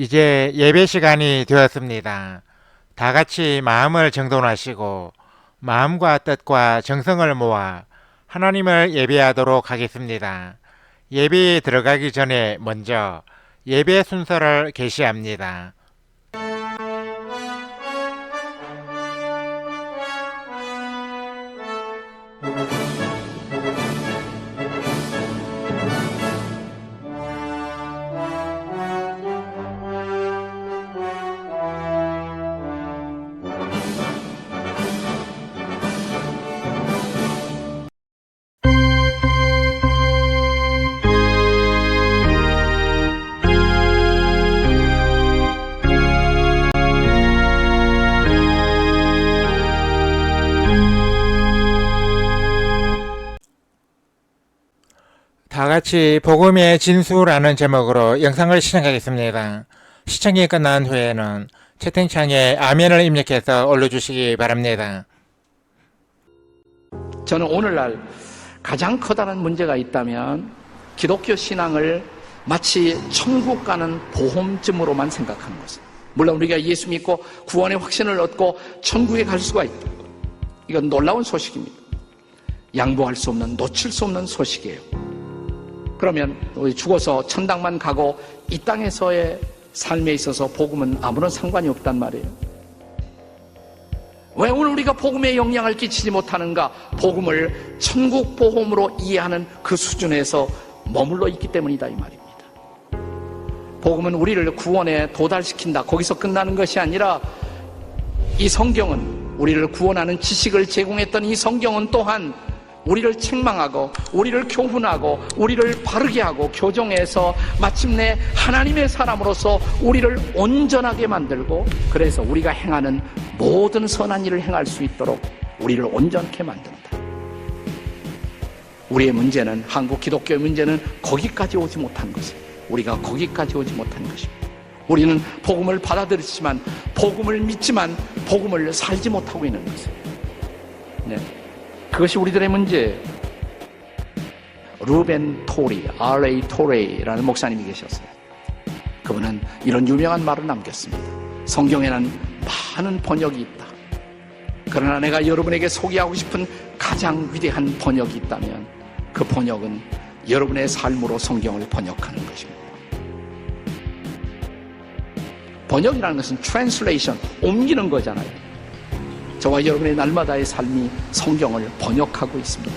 이제 예배 시간이 되었습니다. 다 같이 마음을 정돈하시고 마음과 뜻과 정성을 모아 하나님을 예배하도록 하겠습니다. 예배에 들어가기 전에 먼저 예배 순서를 게시합니다. 다 같이 복음의 진수라는 제목으로 영상을 시청하겠습니다. 시청이 끝난 후에는 채팅창에 아멘을 입력해서 올려주시기 바랍니다. 저는 오늘날 가장 커다란 문제가 있다면 기독교 신앙을 마치 천국 가는 보험증으로만 생각하는 것입니다. 물론 우리가 예수 믿고 구원의 확신을 얻고 천국에 갈 수가 있다. 이건 놀라운 소식입니다. 양보할 수 없는, 놓칠 수 없는 소식이에요. 그러면 우리 죽어서 천당만 가고 이 땅에서의 삶에 있어서 복음은 아무런 상관이 없단 말이에요. 왜 오늘 우리가 복음에 영향을 끼치지 못하는가? 복음을 천국 보험으로 이해하는 그 수준에서 머물러 있기 때문이다 이 말입니다. 복음은 우리를 구원에 도달시킨다, 거기서 끝나는 것이 아니라 이 성경은, 우리를 구원하는 지식을 제공했던 이 성경은 또한 우리를 책망하고 우리를 교훈하고 우리를 바르게 하고 교정해서 마침내 하나님의 사람으로서 우리를 온전하게 만들고, 그래서 우리가 행하는 모든 선한 일을 행할 수 있도록 우리를 온전케 만든다. 우리의 문제는, 한국 기독교의 문제는 거기까지 오지 못한 것입니다. 우리가 거기까지 오지 못한 것입니다. 우리는 복음을 받아들였지만, 복음을 믿지만 복음을 살지 못하고 있는 것입니다. 네. 그것이 우리들의 문제예요. 루벤 토리, R.A. 토레이라는 목사님이 계셨어요. 그분은 이런 유명한 말을 남겼습니다. 성경에는 많은 번역이 있다. 그러나 내가 여러분에게 소개하고 싶은 가장 위대한 번역이 있다면 그 번역은 여러분의 삶으로 성경을 번역하는 것입니다. 번역이라는 것은 translation, 옮기는 거잖아요. 저와 여러분의 날마다의 삶이 성경을 번역하고 있습니다.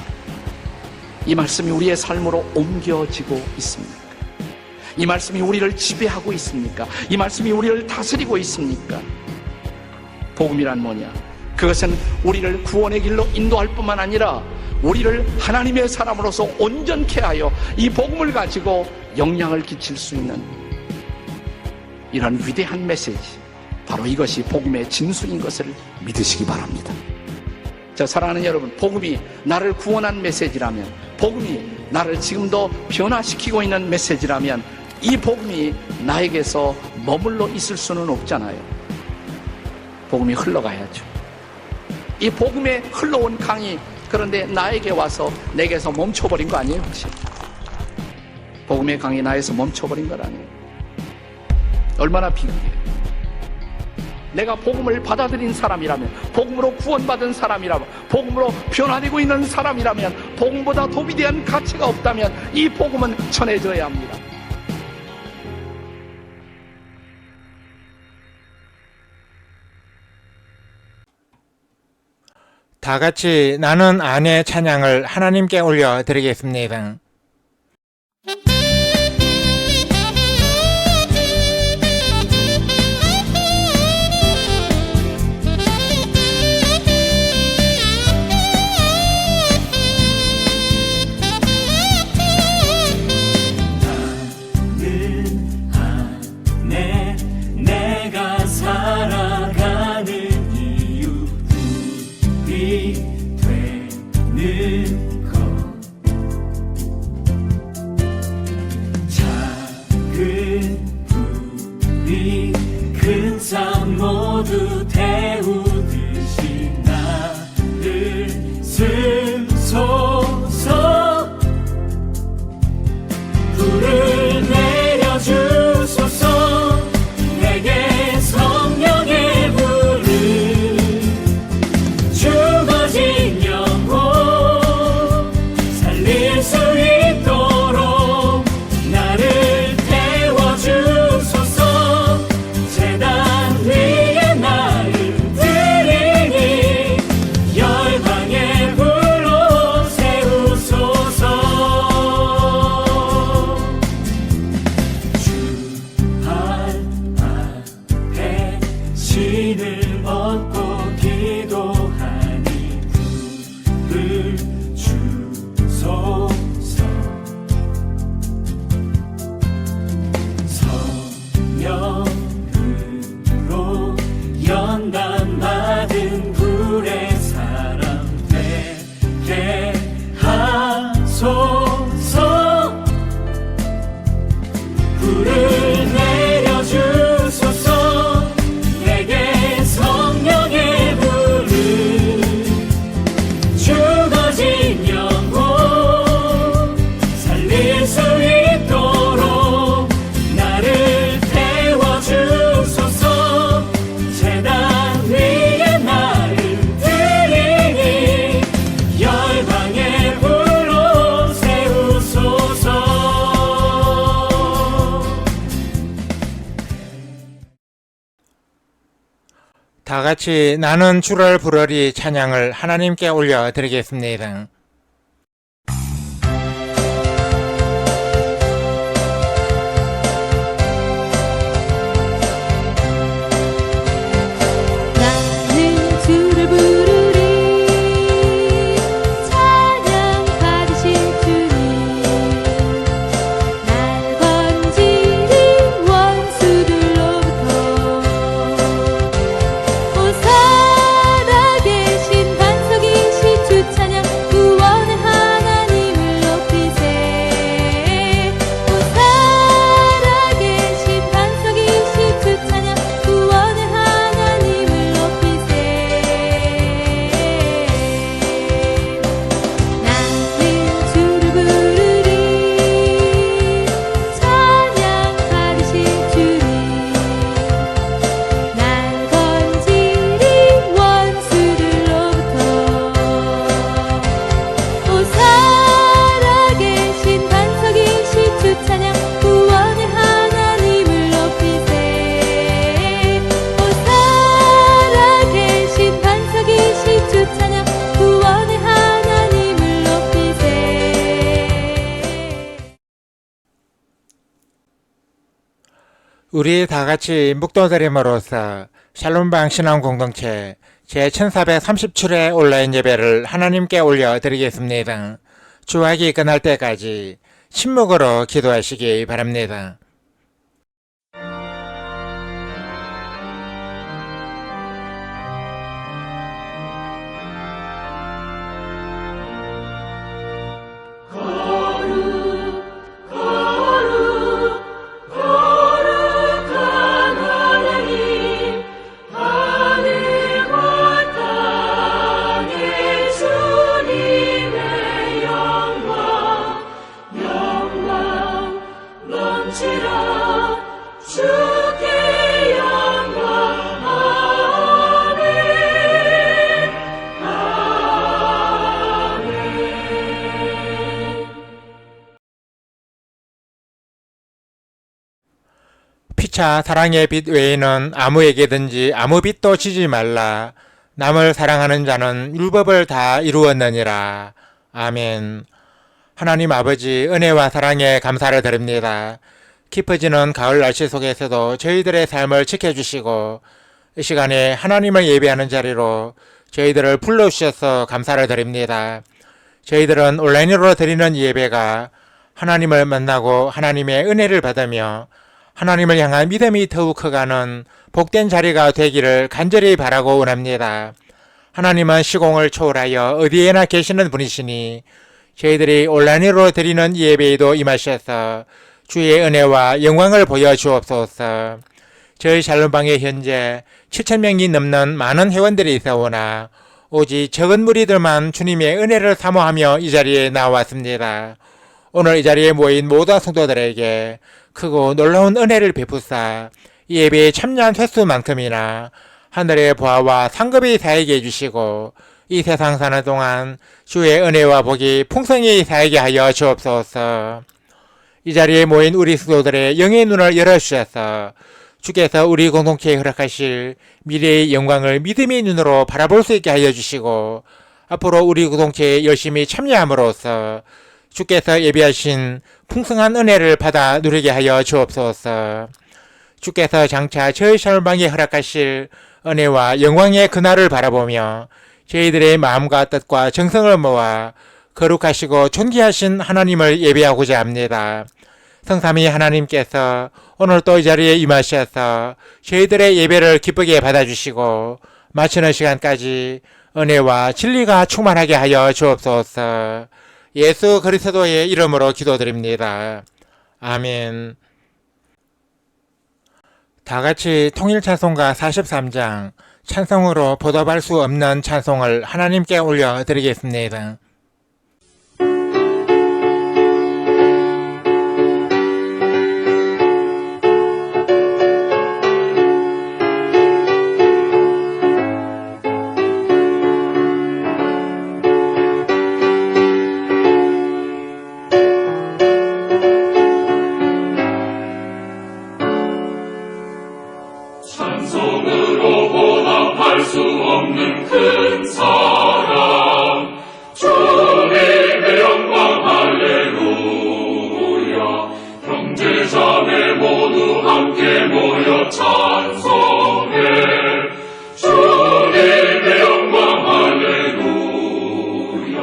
이 말씀이 우리의 삶으로 옮겨지고 있습니까? 이 말씀이 우리를 지배하고 있습니까? 이 말씀이 우리를 다스리고 있습니까? 복음이란 뭐냐? 그것은 우리를 구원의 길로 인도할 뿐만 아니라 우리를 하나님의 사람으로서 온전케 하여 이 복음을 가지고 영향을 끼칠 수 있는 이런 위대한 메시지, 바로 이것이 복음의 진수인 것을 믿으시기 바랍니다. 자, 사랑하는 여러분, 복음이 나를 구원한 메시지라면, 복음이 나를 지금도 변화시키고 있는 메시지라면 이 복음이 나에게서 머물러 있을 수는 없잖아요. 복음이 흘러가야죠. 이 복음에 흘러온 강이 그런데 나에게 와서 내게서 멈춰버린 거 아니에요, 혹시? 복음의 강이 나에서 멈춰버린 것 아니에요. 얼마나 비극이에요. 내가 복음을 받아들인 사람이라면, 복음으로 구원받은 사람이라면, 복음으로 변화되고 있는 사람이라면, 복음보다 더 위대한 가치가 없다면 이 복음은 전해져야 합니다. 다 같이 나는 아내 찬양을 하나님께 올려드리겠습니다. 살릴 수 있도록 나를 태워주소서. 제단 위에 나를 드리니 열방의 불로 세우소서. 주 앞에 신을 얻고 기도하니 불을 주소서. 성령으로 연단 받은 불의 사람 되게 하소서. 불을 내려주소서. 내게 성령의 불을 죽어진 영혼 살릴 수 있도록 나를 태워주소서. 제단 위에 나를 드리니 열방의 불로 세우소서. 다 같이 나는 주를 부르리 찬양을 하나님께 올려드리겠습니다. 나는 주를 부르리 찬양 받으실 주님 날 건지린 원수들로부터 호사나 계신 반석이신 주 찬양 구원의 하나님을 높이세. 호사나 계신 반석이신 주 찬양 구원의 하나님을 높이세. 나는 주를 부르리 찬양 받으실 주님 날 건지린 원수들로부터 호사나 계신 반석이신 주 찬양 구원의 하나님을 높이세. 호사나 계신 반석이신 주 찬양 구원의 하나님을 높이세. 우리 다 같이 묵도드림으로써 샬롬방 신앙 공동체 제1437회 온라인 예배를 하나님께 올려드리겠습니다. 주학이 끝날 때까지 침묵으로 기도하시기 바랍니다. 거룩한 하나님 하늘과 땅의 주님의 영광 넘치라 주께 영광. 아멘. 아멘. 피차 사랑의 빛 외에는 아무에게든지 아무 빛도 지지 말라. 남을 사랑하는 자는 율법을 다 이루었느니라. 아멘. 하나님 아버지 은혜와 사랑에 감사를 드립니다. 깊어지는 가을 날씨 속에서도 저희들의 삶을 지켜주시고 이 시간에 하나님을 예배하는 자리로 저희들을 불러주셔서 감사를 드립니다. 저희들은 온라인으로 드리는 예배가 하나님을 만나고 하나님의 은혜를 받으며 하나님을 향한 믿음이 더욱 커가는 복된 자리가 되기를 간절히 바라고 원합니다. 하나님은 시공을 초월하여 어디에나 계시는 분이시니 저희들이 온라인으로 드리는 예배에도 임하셔서 주의 은혜와 영광을 보여주옵소서. 저희 샬롬방에 현재 7,000명이 넘는 많은 회원들이 있어오나 오직 적은 무리들만 주님의 은혜를 사모하며 이 자리에 나왔습니다. 오늘 이 자리에 모인 모든 성도들에게 크고 놀라운 은혜를 베푸사 이 예배에 참여한 횟수만큼이나 하늘의 보화와 상급이 사에게 해주시고 이 세상 사는 동안 주의 은혜와 복이 풍성히 쌓이게 하여 주옵소서. 이 자리에 모인 우리 수도들의 영의 눈을 열어주셔서 주께서 우리 공동체에 허락하실 미래의 영광을 믿음의 눈으로 바라볼 수 있게 하여 주시고 앞으로 우리 공동체에 열심히 참여함으로써 주께서 예비하신 풍성한 은혜를 받아 누리게 하여 주옵소서. 주께서 장차 저희 절망에 허락하실 은혜와 영광의 그날을 바라보며 저희들의 마음과 뜻과 정성을 모아 거룩하시고 존귀하신 하나님을 예배하고자 합니다. 성삼위 하나님께서 오늘 또 이 자리에 임하셔서 저희들의 예배를 기쁘게 받아주시고 마치는 시간까지 은혜와 진리가 충만하게 하여 주옵소서. 예수 그리스도의 이름으로 기도드립니다. 아멘. 다같이 통일찬송가 43장 찬송으로 보답할 수 없는 찬송을 하나님께 올려드리겠습니다. 찬송으로 보답할 수 없는 큰 사랑 주님의 영광 할렐루야. 형제자매 모두 함께 모여 찬송해 주님의 영광 할렐루야.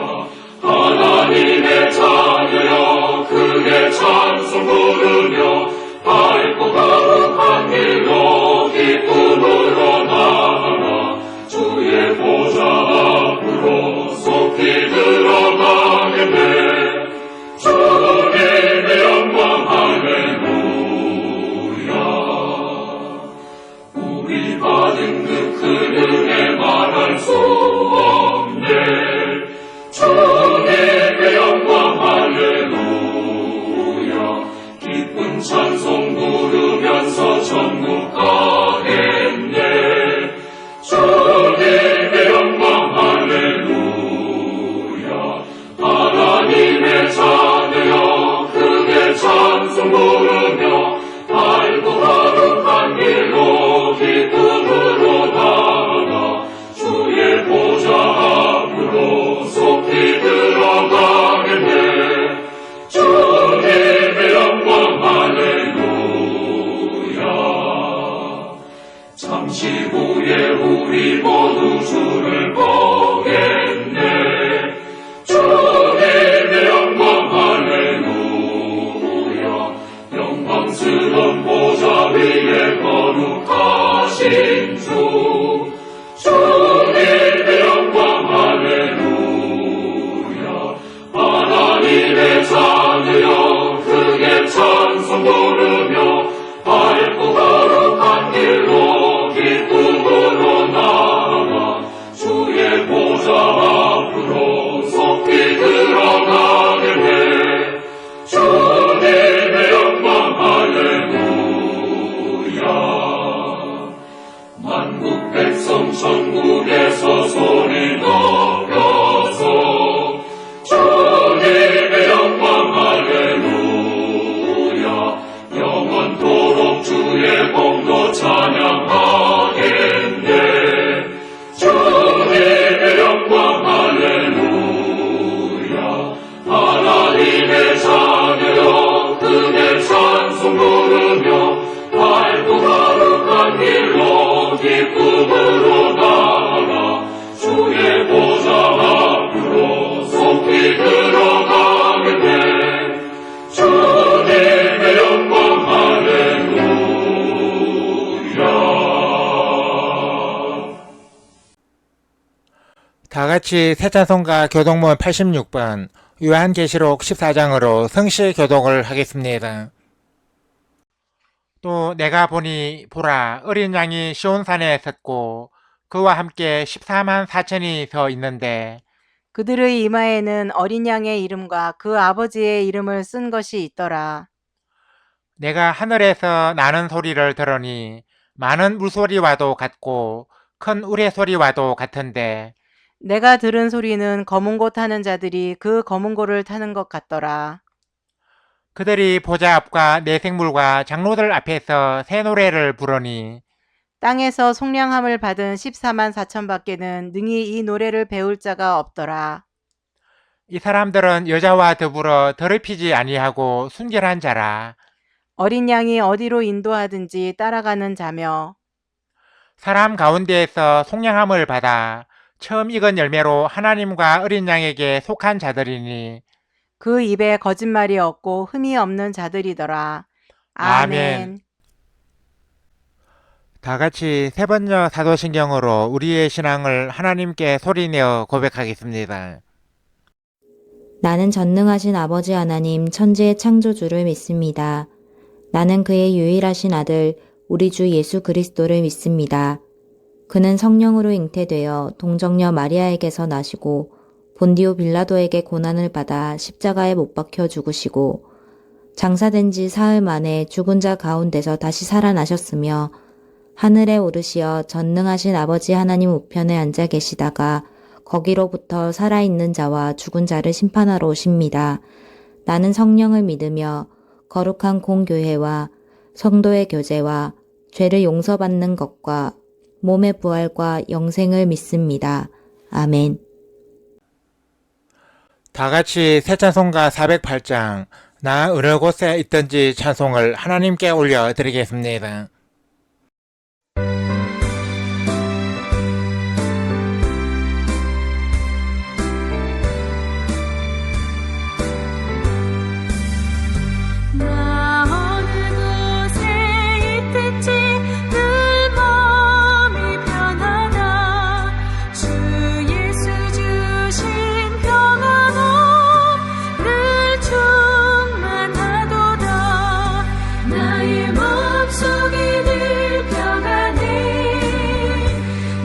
하나님의 자녀여 크게 찬송 부르며 밝고 거룩한 길로 기쁨으로 나아가 주의 보좌 앞으로 속히 들어가게 돼. 주님의 영광 할렐루야. 우리 받은 그 큰 은혜 말할 수 없네. 주님의 영광 할렐루야. 기쁜 찬송 부르면서 천국 가겠네. 주님의 영광 할렐루야. 하나님의 자녀여 크게 찬송 부르며 밝고 거룩한 길로 기쁨으로 나아가 주의 보좌 앞으로 속히 들어가게 돼. 주님의 영광 할렐루야. 잠시 후에 우리 모두 주를 보겠네. 주님의 영광 할렐루야. 영광스러운 보좌 위에 거룩하신 주. 주님의 영광 할렐루야. 하나님의 자녀여 크게 찬송 부르며 밝고 거룩한 길로 기쁨으로 나아가 주의 보좌 앞으로 속히 들어가게 돼. 주님의 영광 할렐루야. 만국 백성 천국에서 소리 높여서 주님의 영광 할렐루야. 영원토록 주의 공도 찬양하겠네. 주님의 영광 할렐루야. 하나님의 자녀여 크게 찬송 부르며 밝고 거룩한 길로 기쁨으로 나아가 주의 보좌 앞으로 속히 들어가게 돼. 주님의 영광 할렐루야. 다같이 새찬송가 교독문 86번 요한계시록 14장으로 성시 교독을 하겠습니다. 또 내가 보니 보라 어린 양이 시온산에 섰고 그와 함께 14만 4천이 서 있는데 그들의 이마에는 어린 양의 이름과 그 아버지의 이름을 쓴 것이 있더라. 내가 하늘에서 나는 소리를 들으니 많은 물소리와도 같고 큰 우레소리와도 같은데 내가 들은 소리는 검은고 타는 자들이 그 검은고를 타는 것 같더라. 그들이 보좌 앞과 내생물과 장로들 앞에서 새 노래를 부르니 땅에서 속량함을 받은 14만 4천 밖에는 능히 이 노래를 배울 자가 없더라. 이 사람들은 여자와 더불어 더럽히지 아니하고 순결한 자라. 어린 양이 어디로 인도하든지 따라가는 자며 사람 가운데에서 속량함을 받아 처음 익은 열매로 하나님과 어린 양에게 속한 자들이니 그 입에 거짓말이 없고 흠이 없는 자들이더라. 아멘. 다 같이 세 번째 사도신경으로 우리의 신앙을 하나님께 소리내어 고백하겠습니다. 나는 전능하신 아버지 하나님 천지의 창조주를 믿습니다. 나는 그의 유일하신 아들 우리 주 예수 그리스도를 믿습니다. 그는 성령으로 잉태되어 동정녀 마리아에게서 나시고 본디오 빌라도에게 고난을 받아 십자가에 못 박혀 죽으시고 장사된 지 사흘 만에 죽은 자 가운데서 다시 살아나셨으며 하늘에 오르시어 전능하신 아버지 하나님 우편에 앉아 계시다가 거기로부터 살아있는 자와 죽은 자를 심판하러 오십니다. 나는 성령을 믿으며 거룩한 공교회와 성도의 교제와 죄를 용서받는 것과 몸의 부활과 영생을 믿습니다. 아멘. 다 같이 새 찬송가 408장 나 어느 곳에 있든지 찬송을 하나님께 올려드리겠습니다. 나 어느 곳에 있든지 늘 마음이 편하다 주 예수 주신 평안은 늘 충만하도다 나의 마음속이 늘 평안해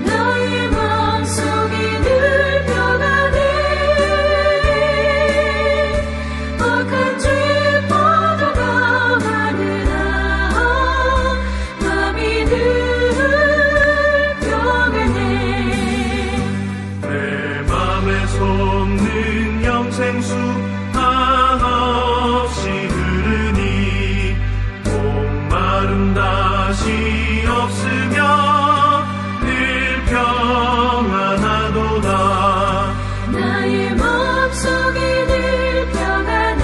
나의 마음속이 늘 평안해 악한 죄 파도가 많으나 마음이 늘 평안해 내 맘에 솟는 영생수 한없이 흐르니 목마름 다시 없으며 늘 평안하도다 나의 마음속이 늘 평안해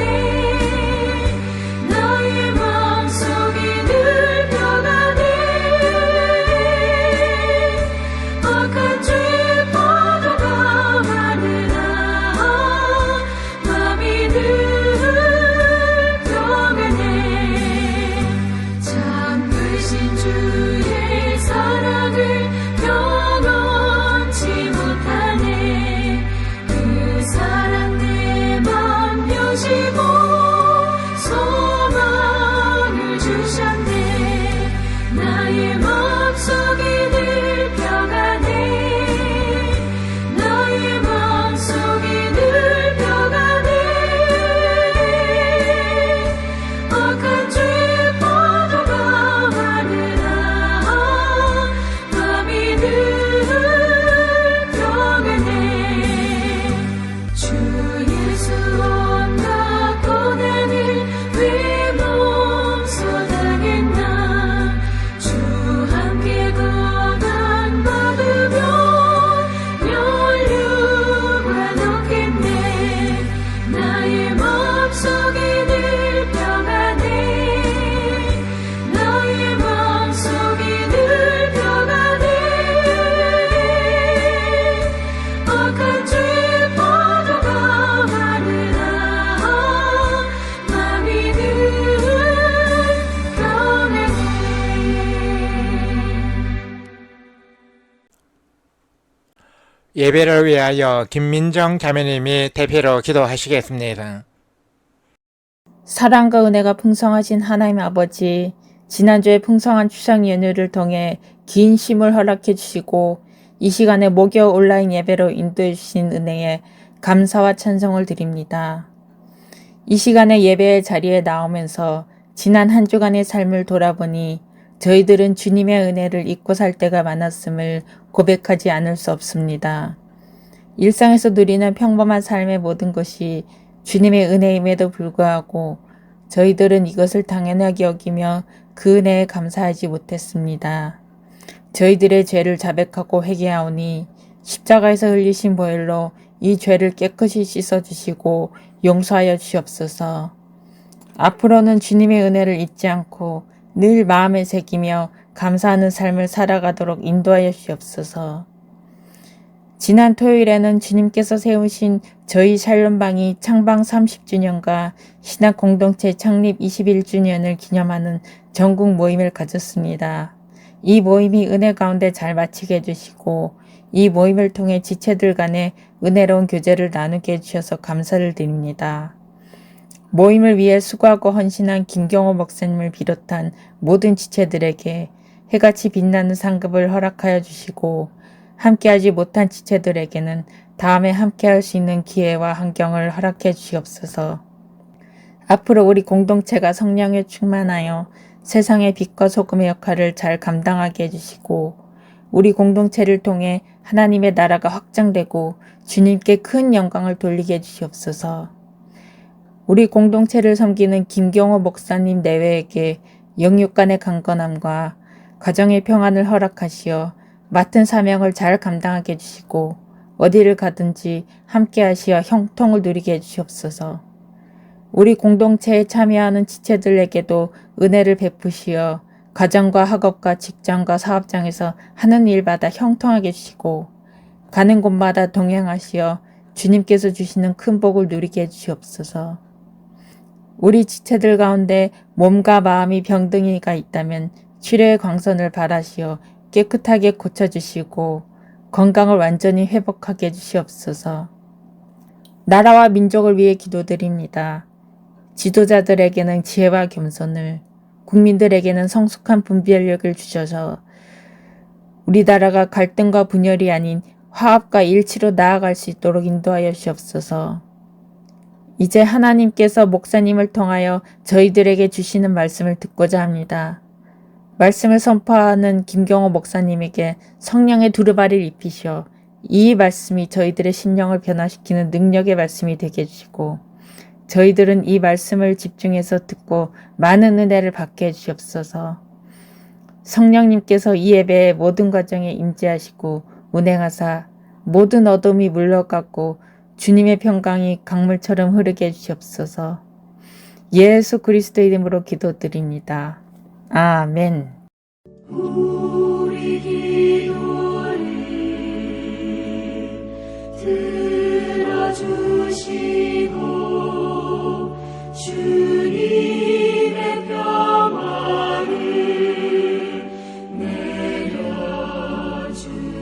나의 마음속이 늘 평안해 악한 죄 파도가 많으나 마음이 늘 평안해 참 크신 주의 사랑을 경험치 못하네 그 사랑 내 맘 여시고 소망을 주셨네 나의 마음속이 늘 평안해 나의 마음속이 늘 평안해 악한 죄 파도가 많으나 마음이 늘 평안해 주 예수 온갖 고난을 왜 멈춰다겠나 주 함께 고난 받으며 연류가 높겠네 나의 마음속이 늘 평안해 나의 마음속이 늘 평안해 악한 죄 파도가 많으나 마음이 늘 평안해 예배를 위하여 김민정 자매님이 대표로 기도하시겠습니다. 사랑과 은혜가 풍성하신 하나님 아버지, 지난주에 풍성한 추상 연휴를 통해 긴 쉼을 허락해 주시고 이 시간에 목요 온라인 예배로 인도해 주신 은혜에 감사와 찬송을 드립니다. 이 시간에 예배의 자리에 나오면서 지난 한 주간의 삶을 돌아보니 저희들은 주님의 은혜를 잊고 살 때가 많았음을 고백하지 않을 수 없습니다. 일상에서 누리는 평범한 삶의 모든 것이 주님의 은혜임에도 불구하고 저희들은 이것을 당연하게 여기며 그 은혜에 감사하지 못했습니다. 저희들의 죄를 자백하고 회개하오니 십자가에서 흘리신 보혈로 이 죄를 깨끗이 씻어주시고 용서하여 주시옵소서. 앞으로는 주님의 은혜를 잊지 않고 늘 마음에 새기며 감사하는 삶을 살아가도록 인도하여 주시옵소서. 지난 토요일에는 주님께서 세우신 저희 샬롬방이 창방 30주년과 신학 공동체 창립 21주년을 기념하는 전국 모임을 가졌습니다. 이 모임이 은혜 가운데 잘 마치게 해주시고 이 모임을 통해 지체들 간에 은혜로운 교제를 나누게 해주셔서 감사를 드립니다. 모임을 위해 수고하고 헌신한 김경호 목사님을 비롯한 모든 지체들에게 해같이 빛나는 상급을 허락하여 주시고 함께하지 못한 지체들에게는 다음에 함께할 수 있는 기회와 환경을 허락해 주시옵소서. 앞으로 우리 공동체가 성령에 충만하여 세상의 빛과 소금의 역할을 잘 감당하게 해주시고 우리 공동체를 통해 하나님의 나라가 확장되고 주님께 큰 영광을 돌리게 해주시옵소서. 우리 공동체를 섬기는 김경호 목사님 내외에게 영육 간의 강건함과 가정의 평안을 허락하시어 맡은 사명을 잘 감당하게 해주시고 어디를 가든지 함께 하시어 형통을 누리게 해주시옵소서. 우리 공동체에 참여하는 지체들에게도 은혜를 베푸시어 가정과 학업과 직장과 사업장에서 하는 일마다 형통하게 해주시고 가는 곳마다 동행하시어 주님께서 주시는 큰 복을 누리게 해주시옵소서. 우리 지체들 가운데 몸과 마음이 병등이가 있다면 치료의 광선을 바라시어 깨끗하게 고쳐주시고 건강을 완전히 회복하게 해주시옵소서. 나라와 민족을 위해 기도드립니다. 지도자들에게는 지혜와 겸손을, 국민들에게는 성숙한 분별력을 주셔서 우리나라가 갈등과 분열이 아닌 화합과 일치로 나아갈 수 있도록 인도하여 주시옵소서. 이제 하나님께서 목사님을 통하여 저희들에게 주시는 말씀을 듣고자 합니다. 말씀을 선포하는 김경호 목사님에게 성령의 두루마리를 입히시어 이 말씀이 저희들의 심령을 변화시키는 능력의 말씀이 되게 해주시고 저희들은 이 말씀을 집중해서 듣고 많은 은혜를 받게 해주시옵소서. 성령님께서 이 예배의 모든 과정에 임재하시고 운행하사 모든 어둠이 물러가고 주님의 평강이 강물처럼 흐르게 해주시옵소서. 예수 그리스도의 이름으로 기도드립니다. 아멘. 우리 기도를 들어주시고 주님의 평화를 내려주소서.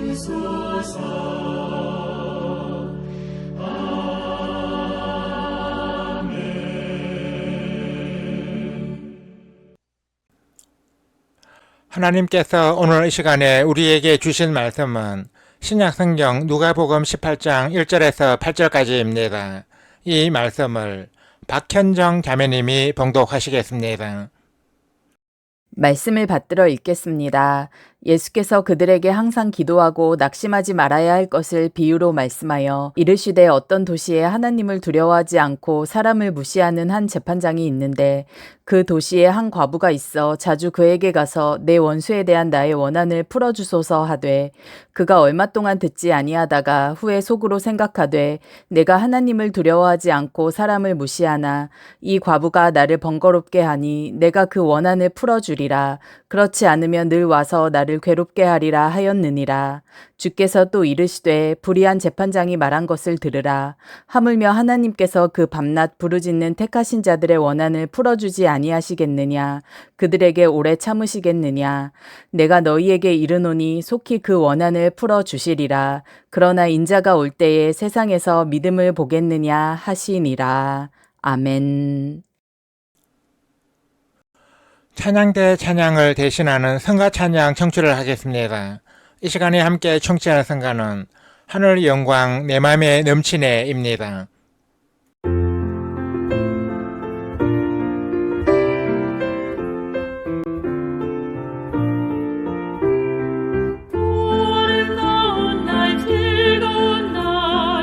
하나님께서 오늘 이 시간에 우리에게 주신 말씀은 신약성경 누가복음 18장 1절에서 8절까지입니다. 이 말씀을 박현정 자매님이 봉독하시겠습니다. 말씀을 받들어 읽겠습니다. 예수께서 그들에게 항상 기도하고 낙심하지 말아야 할 것을 비유로 말씀하여 이르시되 어떤 도시에 하나님을 두려워하지 않고 사람을 무시하는 한 재판장이 있는데 그 도시에 한 과부가 있어 자주 그에게 가서 내 원수에 대한 나의 원한을 풀어주소서 하되 그가 얼마 동안 듣지 아니하다가 후에 속으로 생각하되 내가 하나님을 두려워하지 않고 사람을 무시하나 이 과부가 나를 번거롭게 하니 내가 그 원한을 풀어주리라. 그렇지 않으면 늘 와서 나를 괴롭게 하리라 하였느니라. 주께서 또 이르시되 불의한 재판장이 말한 것을 들으라. 하물며 하나님께서 그 밤낮 부르짖는 택하신 자들의 원한을 풀어주지 아니하시겠느냐. 그들에게 오래 참으시겠느냐. 내가 너희에게 이르노니 속히 그 원한을 풀어주시리라. 그러나 인자가 올 때에 세상에서 믿음을 보겠느냐 하시니라. 아멘. 찬양대 찬양을 대신하는 성가 찬양 청취를 하겠습니다. 이 시간에 함께 청취하는 성가는 하늘 영광 내 맘에 넘치네입니다. 아름다운 날 즐거운 날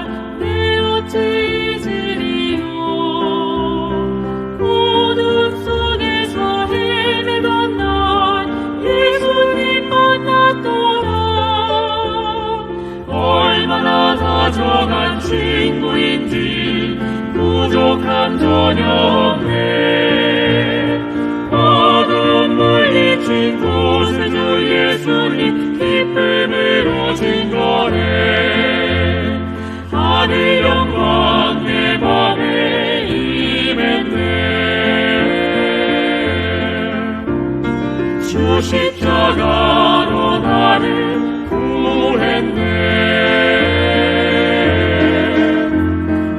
다정한 친구인지 부족함 전혀 없네. 어두운 물리친 구세주 예수님 기쁨으로 증거해. 하늘 영광 내 맘에 임했네. 주 십자가로 나를 구했네.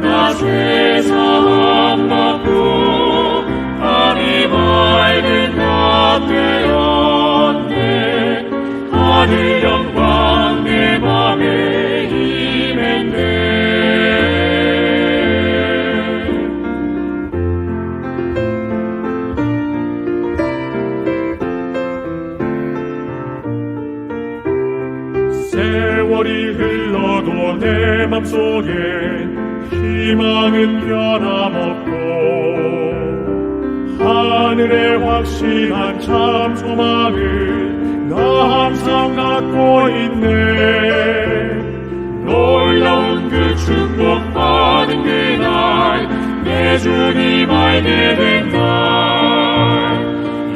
나 죄 사함 받고 밤이 밝은 낮 되었네. 하늘 영광 내 맘에 임했네. 세월이 흘러도 내 맘속에 희망은 변함없고 하늘의 확실한 참 소망을 나 항상 갖고 있네. 놀라운 그 축복 받은 그날 내 주님 알게 된 날.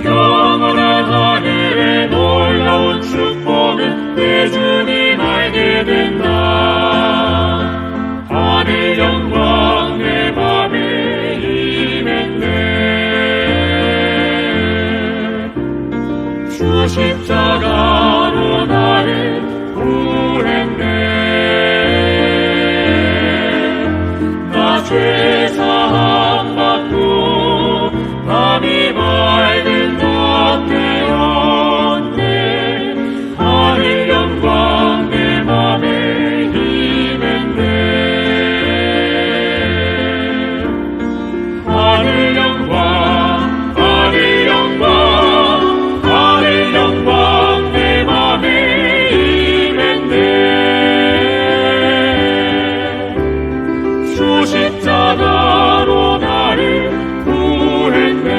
영원한 하늘의 놀라운 축복은 내 주님 알게 된 날. 하늘 영광 내 맘에 임했네. 주 십자가로 나를 구했네. 나 죄 사함 받고 밤이 밝은 낮 되었네. 하늘 영광 내 맘에 임했네. 하늘 영광, 하늘 영광, 하늘 영광 내 맘에 임했네. 주 십자가로 나를 구했네.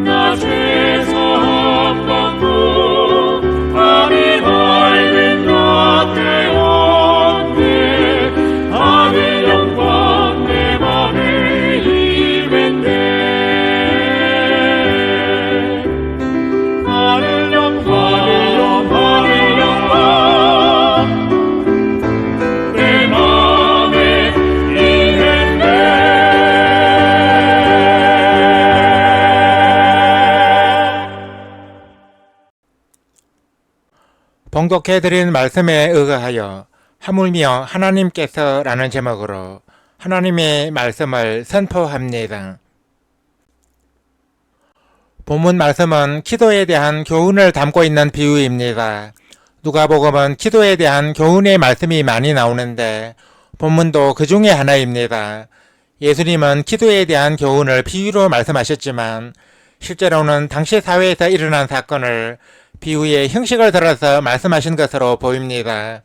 나 죄 사함 받고 밤이 밝은 낮 되었네. 하늘 영광 내 맘에 임했네. 하늘 영광, 하늘 영광 내 맘에 임했네. 봉독해드린 말씀에 의거하여 하물며 하나님께서라는 제목으로 하나님의 말씀을 선포합니다. 본문 말씀은 기도에 대한 교훈을 담고 있는 비유입니다. 누가복음은 기도에 대한 교훈의 말씀이 많이 나오는데 본문도 그 중에 하나입니다. 예수님은 기도에 대한 교훈을 비유로 말씀하셨지만 실제로는 당시 사회에서 일어난 사건을 비유의 형식을 들어서 말씀하신 것으로 보입니다.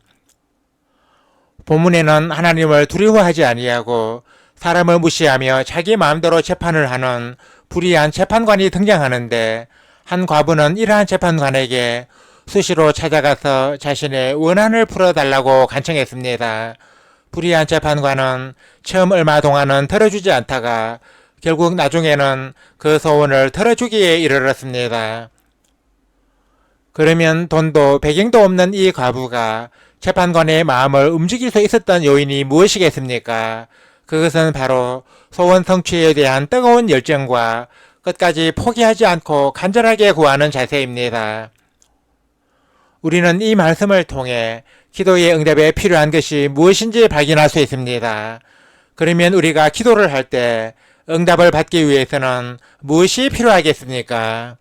본문에는 하나님을 두려워하지 아니하고 사람을 무시하며 자기 마음대로 재판을 하는 불의한 재판관이 등장하는데 한 과부는 이러한 재판관에게 수시로 찾아가서 자신의 원한을 풀어달라고 간청했습니다. 불의한 재판관은 처음 얼마 동안은 들어주지 않다가 결국 나중에는 그 소원을 들어주기에 이르렀습니다. 그러면 돈도 배경도 없는 이 과부가 재판관의 마음을 움직일 수 있었던 요인이 무엇이겠습니까? 그것은 바로 소원 성취에 대한 뜨거운 열정과 끝까지 포기하지 않고 간절하게 구하는 자세입니다. 우리는 이 말씀을 통해 기도의 응답에 필요한 것이 무엇인지 발견할 수 있습니다. 그러면 우리가 기도를 할 때 응답을 받기 위해서는 무엇이 필요하겠습니까?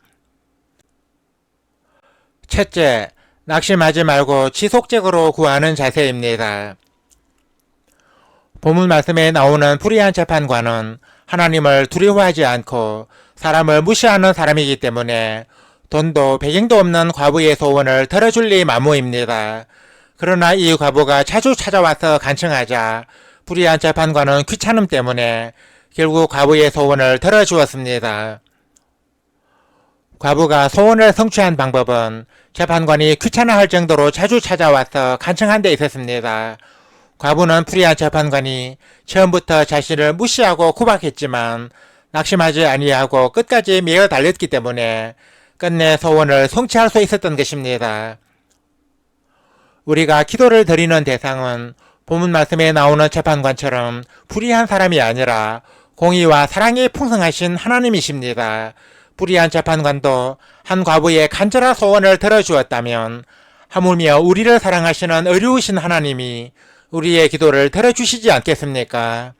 첫째, 낙심하지 말고 지속적으로 구하는 자세입니다. 본문 말씀에 나오는 불의한 재판관은 하나님을 두려워하지 않고 사람을 무시하는 사람이기 때문에 돈도 배경도 없는 과부의 소원을 들어줄 리 마무입니다. 그러나 이 과부가 자주 찾아와서 간청하자 불의한 재판관은 귀찮음 때문에 결국 과부의 소원을 들어주었습니다. 과부가 소원을 성취한 방법은 재판관이 귀찮아할 정도로 자주 찾아와서 간청한 데 있었습니다. 과부는 불의한 재판관이 처음부터 자신을 무시하고 구박했지만 낙심하지 아니하고 끝까지 매어 달렸기 때문에 끝내 소원을 성취할 수 있었던 것입니다. 우리가 기도를 드리는 대상은 본문 말씀에 나오는 재판관처럼 불의한 사람이 아니라 공의와 사랑이 풍성하신 하나님이십니다. 불의한 재판관도 한 과부의 간절한 소원을 들어주었다면 하물며 우리를 사랑하시는 의로우신 하나님이 우리의 기도를 들어주시지 않겠습니까?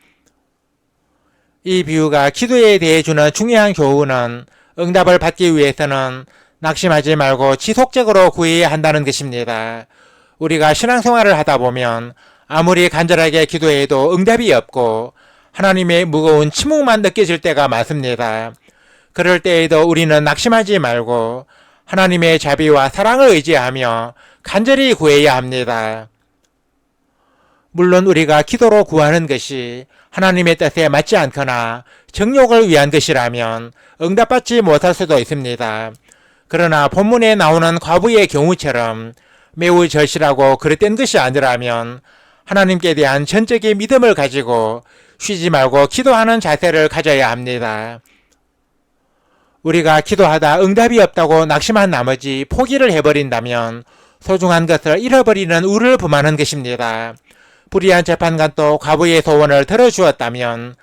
이 비유가 기도에 대해 주는 중요한 교훈은 응답을 받기 위해서는 낙심하지 말고 지속적으로 구해야 한다는 것입니다. 우리가 신앙생활을 하다 보면 아무리 간절하게 기도해도 응답이 없고 하나님의 무거운 침묵만 느껴질 때가 많습니다. 그럴 때에도 우리는 낙심하지 말고 하나님의 자비와 사랑을 의지하며 간절히 구해야 합니다. 물론 우리가 기도로 구하는 것이 하나님의 뜻에 맞지 않거나 정욕을 위한 것이라면 응답받지 못할 수도 있습니다. 그러나 본문에 나오는 과부의 경우처럼 매우 절실하고 그릇된 것이 아니라면 하나님께 대한 전적인 믿음을 가지고 쉬지 말고 기도하는 자세를 가져야 합니다. 우리가 기도하다 응답이 없다고 낙심한 나머지 포기를 해버린다면 소중한 것을 잃어버리는 우를 범하는 것입니다. 불의한 재판관도 과부의 소원을 들어주었다면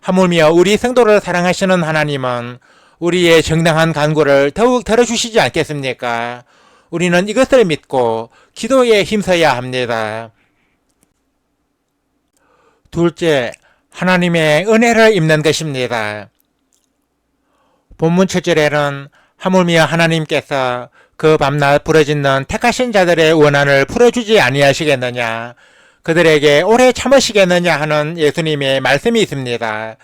하물며 우리 성도를 사랑하시는 하나님은 우리의 정당한 간구를 더욱 들어주시지 않겠습니까? 우리는 이것을 믿고 기도에 힘써야 합니다. 둘째, 하나님의 은혜를 입는 것입니다. 본문 7절에는 하물며 하나님께서 그 밤낮 부르짖는 택하신 자들의 원한을 풀어주지 아니하시겠느냐, 그들에게 오래 참으시겠느냐 하는 예수님의 말씀이 있습니다.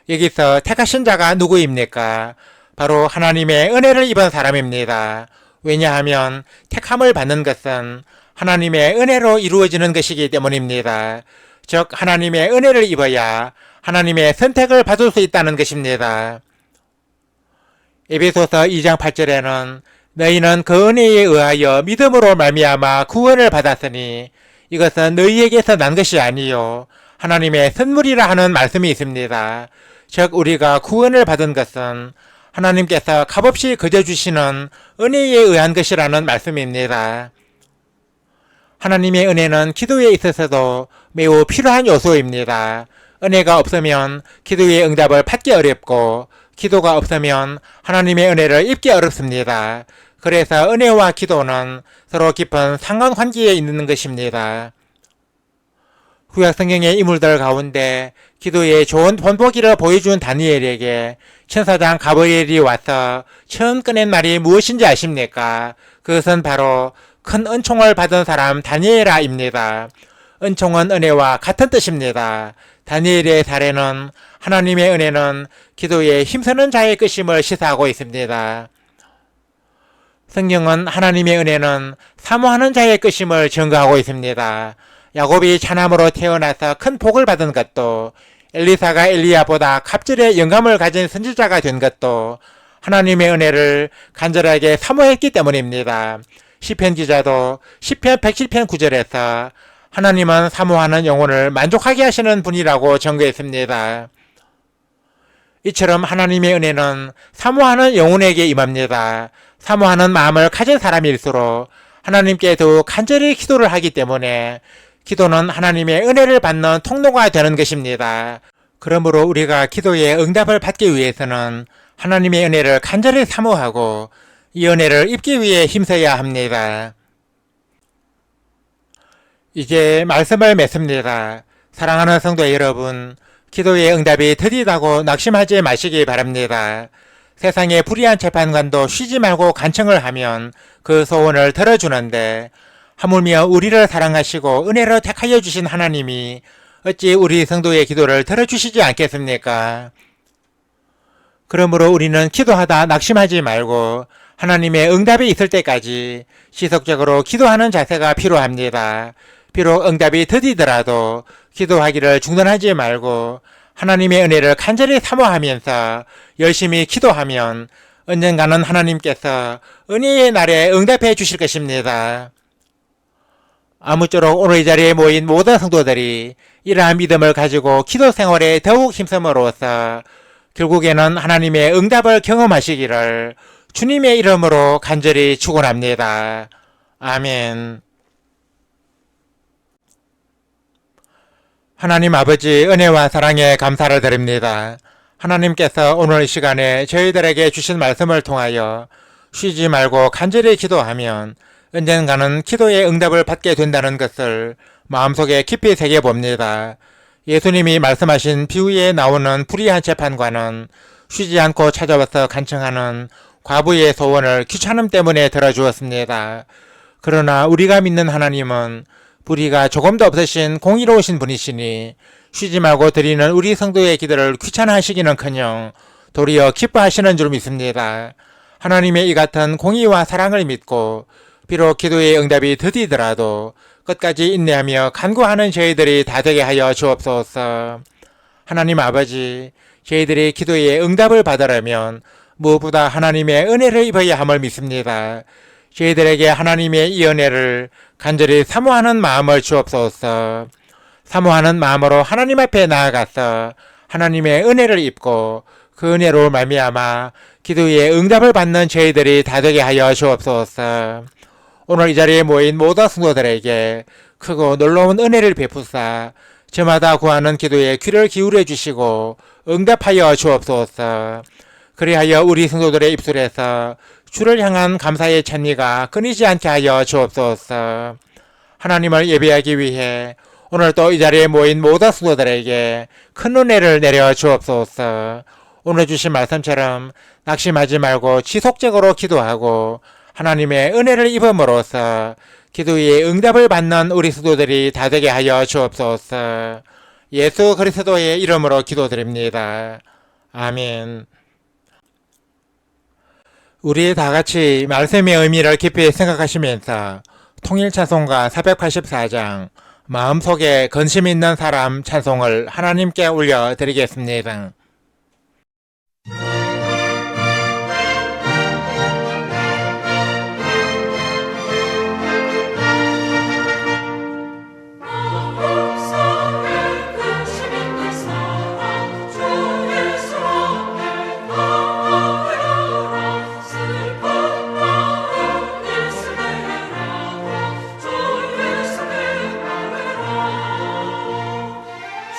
여기서 택하신 자가 누구입니까? 바로 하나님의 은혜를 입은 사람입니다. 왜냐하면 택함을 받는 것은 하나님의 은혜로 이루어지는 것이기 때문입니다. 즉 하나님의 은혜를 입어야 하나님의 선택을 받을 수 있다는 것입니다. 에베소서 2장 8절에는 너희는 그 은혜에 의하여 믿음으로 말미암아 구원을 받았으니 이것은 너희에게서 난 것이 아니요 하나님의 선물이라 하는 말씀이 있습니다. 즉 우리가 구원을 받은 것은 하나님께서 값없이 거저주시는 은혜에 의한 것이라는 말씀입니다. 하나님의 은혜는 기도에 있어서도 매우 필요한 요소입니다. 은혜가 없으면 기도의 응답을 받기 어렵고 기도가 없으면 하나님의 은혜를 입기 어렵습니다. 그래서 은혜와 기도는 서로 깊은 상관관계에 있는 것입니다. 구약성경의 인물들 가운데 기도의 좋은 본보기를 보여준 다니엘에게 천사장 가브리엘이 와서 처음 꺼낸 말이 무엇인지 아십니까? 그것은 바로 큰 은총을 받은 사람 다니엘아입니다. 은총은 은혜와 같은 뜻입니다. 다니엘의 사례는 하나님의 은혜는 기도에 힘쓰는 자의 것임을 시사하고 있습니다. 성경은 하나님의 은혜는 사모하는 자의 것임을 증거하고 있습니다. 야곱이 차남으로 태어나서 큰 복을 받은 것도, 엘리사가 엘리야보다 갑절의 영감을 가진 선지자가 된 것도 하나님의 은혜를 간절하게 사모했기 때문입니다. 시편 기자도 시편 110편 9절에서 하나님은 사모하는 영혼을 만족하게 하시는 분이라고 증거했습니다. 이처럼 하나님의 은혜는 사모하는 영혼에게 임합니다. 사모하는 마음을 가진 사람일수록 하나님께 더욱 간절히 기도를 하기 때문에 기도는 하나님의 은혜를 받는 통로가 되는 것입니다. 그러므로 우리가 기도의 응답을 받기 위해서는 하나님의 은혜를 간절히 사모하고 이 은혜를 입기 위해 힘써야 합니다. 이제 말씀을 맺습니다. 사랑하는 성도 여러분, 기도의 응답이 드디다고 낙심하지 마시기 바랍니다. 세상의 불의한 재판관도 쉬지 말고 간청을 하면 그 소원을 들어주는데 하물며 우리를 사랑하시고 은혜로 택하여 주신 하나님이 어찌 우리 성도의 기도를 들어주시지 않겠습니까? 그러므로 우리는 기도하다 낙심하지 말고 하나님의 응답이 있을 때까지 지속적으로 기도하는 자세가 필요합니다. 비록 응답이 더디더라도 기도하기를 중단하지 말고 하나님의 은혜를 간절히 사모하면서 열심히 기도하면 언젠가는 하나님께서 은혜의 날에 응답해 주실 것입니다. 아무쪼록 오늘 이 자리에 모인 모든 성도들이 이러한 믿음을 가지고 기도 생활에 더욱 힘쓰므로써 결국에는 하나님의 응답을 경험하시기를 주님의 이름으로 간절히 축원합니다. 아멘. 하나님 아버지 은혜와 사랑에 감사를 드립니다. 하나님께서 오늘 이 시간에 저희들에게 주신 말씀을 통하여 쉬지 말고 간절히 기도하면 언젠가는 기도의 응답을 받게 된다는 것을 마음속에 깊이 새겨봅니다. 예수님이 말씀하신 비유에 나오는 불의한 재판관은 쉬지 않고 찾아와서 간청하는 과부의 소원을 귀찮음 때문에 들어주었습니다. 그러나 우리가 믿는 하나님은 불의가 조금도 없으신 공의로우신 분이시니 쉬지 말고 드리는 우리 성도의 기도를 귀찮아하시기는커녕 도리어 기뻐하시는 줄 믿습니다. 하나님의 이 같은 공의와 사랑을 믿고 비록 기도의 응답이 더디더라도 끝까지 인내하며 간구하는 저희들이 다 되게 하여 주옵소서. 하나님 아버지, 저희들이 기도의 응답을 받으려면 무엇보다 하나님의 은혜를 입어야 함을 믿습니다. 저희들에게 하나님의 이 은혜를 간절히 사모하는 마음을 주옵소서. 사모하는 마음으로 하나님 앞에 나아가서 하나님의 은혜를 입고 그 은혜로 말미암아 기도의 응답을 받는 저희들이 다 되게 하여 주옵소서. 오늘 이 자리에 모인 모든 성도들에게 크고 놀라운 은혜를 베푸사 저마다 구하는 기도에 귀를 기울여 주시고 응답하여 주옵소서. 그리하여 우리 성도들의 입술에서 주를 향한 감사의 찬미가 끊이지 않게 하여 주옵소서. 하나님을 예배하기 위해 오늘 또 이 자리에 모인 모든 성도들에게 큰 은혜를 내려 주옵소서. 오늘 주신 말씀처럼 낙심하지 말고 지속적으로 기도하고 하나님의 은혜를 입음으로써 기도의 응답을 받는 우리 성도들이 다 되게 하여 주옵소서. 예수 그리스도의 이름으로 기도드립니다. 아멘. 우리 다 같이 말씀의 의미를 깊이 생각하시면서 통일찬송가 484장 마음속에 근심 있는 사람 찬송을 하나님께 올려드리겠습니다.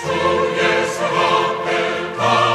주의 성 앞에 다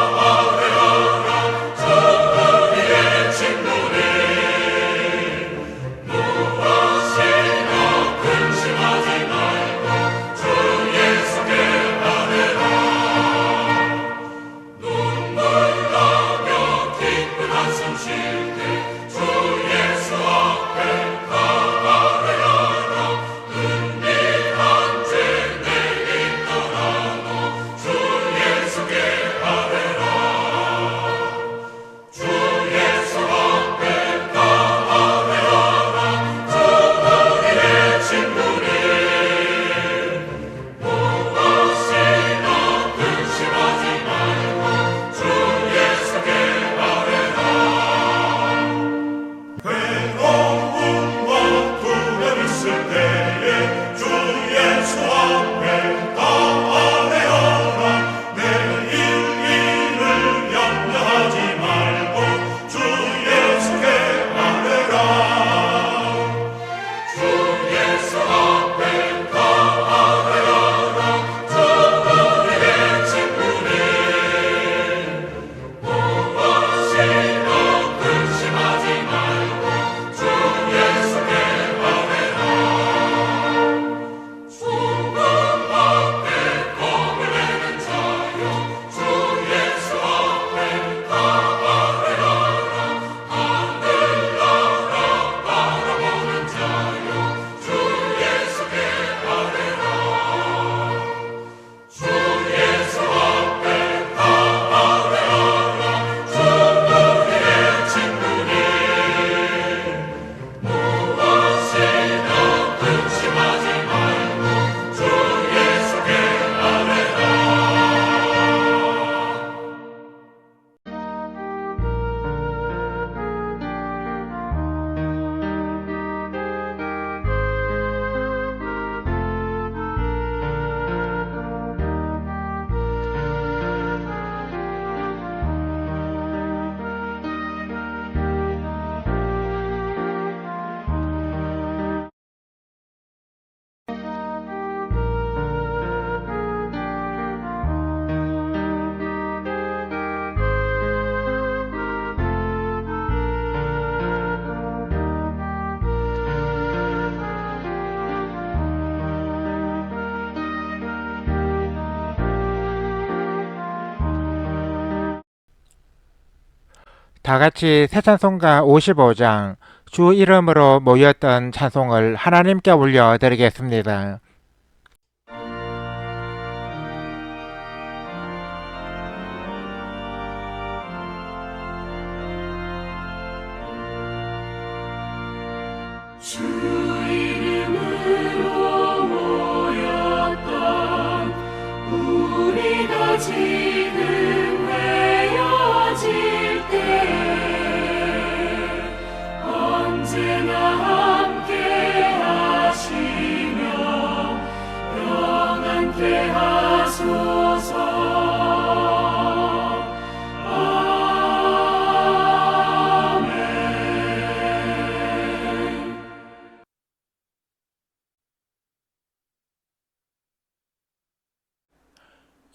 다 같이 새 찬송가 55장 주 이름으로 모였던 찬송을 하나님께 올려드리겠습니다. 주 이름으로 모였던 우리가 지금 회여질 때 언제나 함께 하시며 평안케 하소서.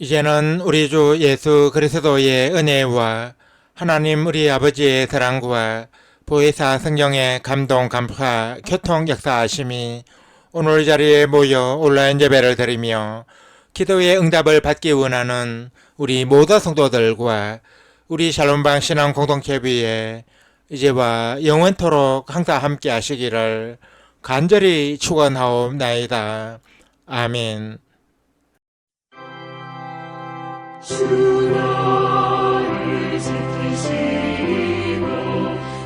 이제는 우리 주 예수 그리스도의 은혜와 하나님 우리 아버지의 사랑과 보혜사 성령의 감동 감화 교통 역사하심이 오늘 자리에 모여 온라인 예배를 드리며 기도의 응답을 받기 원하는 우리 모든 성도들과 우리 샬롬방 신앙 공동체 위에 이제와 영원토록 항상 함께 하시기를 간절히 축원하옵나이다. 아멘. 주 너를 지키시고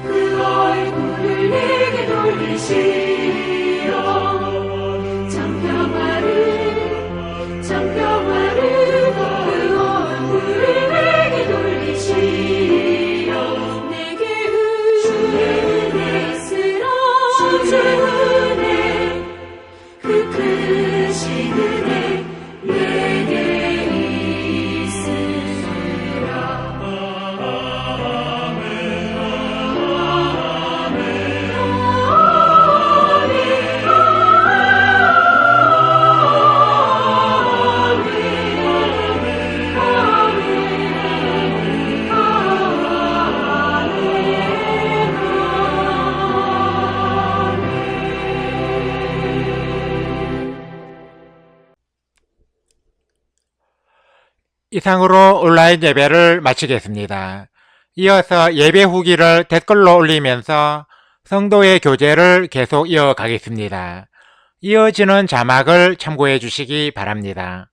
그 얼굴을 내게 돌리시어 장평화를 그 얼굴을 내게 돌리시어 내게 주의 은혜 쓰라. 주의 은혜 그 크신 은혜 내게 이상으로 온라인 예배를 마치겠습니다. 이어서 예배 후기를 댓글로 올리면서 성도의 교제를 계속 이어가겠습니다. 이어지는 자막을 참고해 주시기 바랍니다.